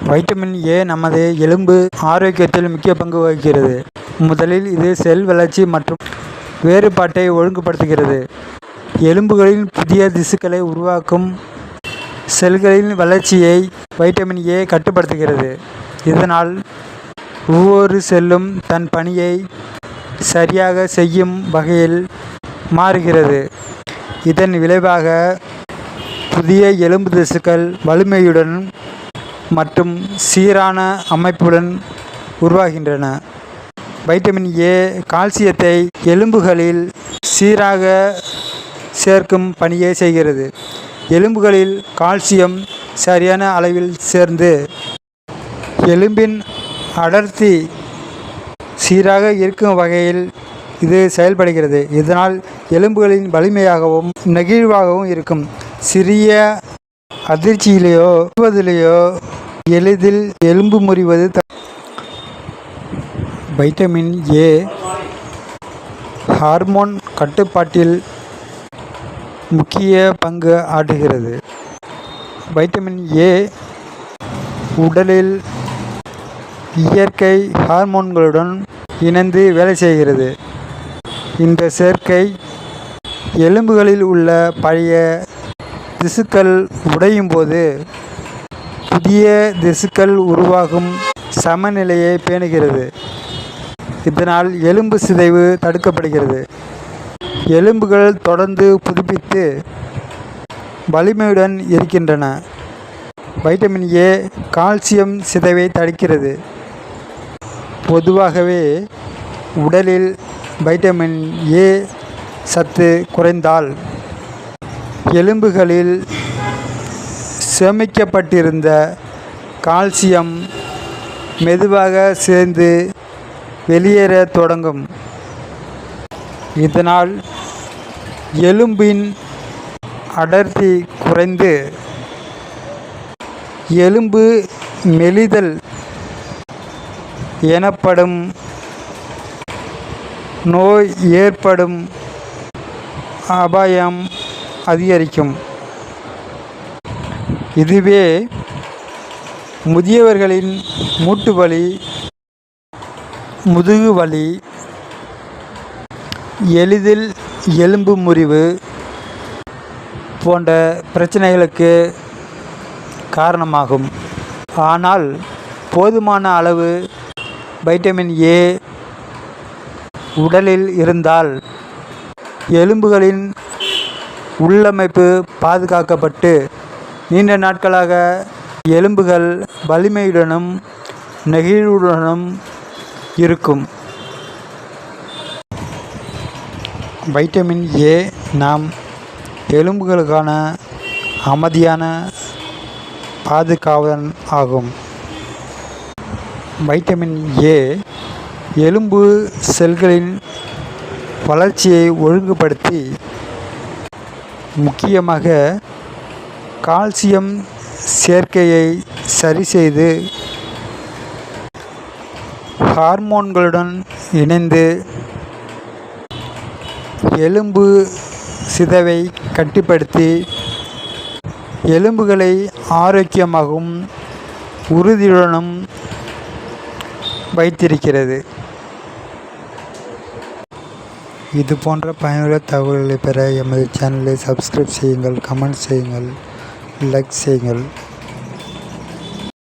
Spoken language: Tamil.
வைட்டமின் ஏ நமது எலும்பு ஆரோக்கியத்தில் முக்கிய பங்கு வகிக்கிறது. முதலில் இது செல் வளர்ச்சி மற்றும் வேறுபாட்டை ஒழுங்குபடுத்துகிறது. எலும்புகளில் புதிய திசுக்களை உருவாக்கும் செல்களின் வளர்ச்சியை வைட்டமின் ஏ கட்டுப்படுத்துகிறது. இதனால் ஒவ்வொரு செல்லும் தன் பணியை சரியாக செய்யும் வகையில் மாறுகிறது. இதன் விளைவாக புதிய எலும்பு திசுக்கள் வலிமையுடன் மற்றும் சீரான அமைப்புடன் உருவாகின்றன. வைட்டமின் ஏ கால்சியத்தை எலும்புகளில் சீராக சேர்க்கும் பணியை செய்கிறது. எலும்புகளில் கால்சியம் சரியான அளவில் சேர்ந்து எலும்பின் அடர்த்தி சீராக இருக்கும் வகையில் இது செயல்படுகிறது. இதனால் எலும்புகளின் வலிமையாகவும் நெகிழ்வாகவும் இருக்கும். சிறிய அதிர்ச்சியிலேயோ எளிதில் எலும்பு முறிவது. வைட்டமின் ஏ ஹார்மோன் கட்டுப்பாட்டில் முக்கிய பங்கு ஆற்றுகிறது. வைட்டமின் ஏ உடலில் இயற்கை ஹார்மோன்களுடன் இணைந்து வேலை செய்கிறது. இந்த சேர்க்கை எலும்புகளில் உள்ள பழைய திசுக்கள் உடையும் போது புதிய திசுக்கள் உருவாகும் சமநிலையை பேணுகிறது. இதனால் எலும்பு சிதைவு தடுக்கப்படுகிறது. எலும்புகள் தொடர்ந்து புதுப்பித்து வலிமையுடன் இருக்கின்றன. வைட்டமின் ஏ கால்சியம் சிதைவை தடுக்கிறது. பொதுவாகவே உடலில் வைட்டமின் ஏ சத்து குறைந்தால் எலும்புகளில் சேமிக்கப்பட்டிருந்த கால்சியம் மெதுவாக சேர்ந்து வெளியேற தொடங்கும். இதனால் எலும்பின் அடர்த்தி குறைந்து எலும்பு மெலிதல் எனப்படும் நோய் ஏற்படும் அபாயம் அதிகரிக்கும். இதுவே முதியவர்களின் மூட்டு வலி, முதுகு வலி, எளிதில் எலும்பு முறிவு போன்ற பிரச்சனைகளுக்கு காரணமாகும். ஆனால் போதுமான அளவு வைட்டமின் ஏ உடலில் இருந்தால் எலும்புகளின் உள்ளமைப்பு பாதுகாக்கப்பட்டு நீண்ட நாட்களாக எலும்புகள் வலிமையுடனும் நெகிழ்வுடனும் இருக்கும். வைட்டமின் ஏ நம் எலும்புகளுக்கான அமைதியான பாதுகாவலன் ஆகும். வைட்டமின் ஏ எலும்பு செல்களின் வளர்ச்சியை ஒழுங்குபடுத்தி முக்கியமாக கால்சியம் சேர்க்கையை சரிசெய்து ஹார்மோன்களுடன் இணைந்து எலும்பு சிதைவை கட்டுப்படுத்தி எலும்புகளை ஆரோக்கியமாகவும் உறுதியுடனும் வைத்திருக்கிறது. இது போன்ற பயனுள்ள தகவல்களை பெற எமது சேனலை சப்ஸ்கிரைப் செய்யுங்கள், கமெண்ட் செய்யுங்கள், லைக் செய்யுங்கள்.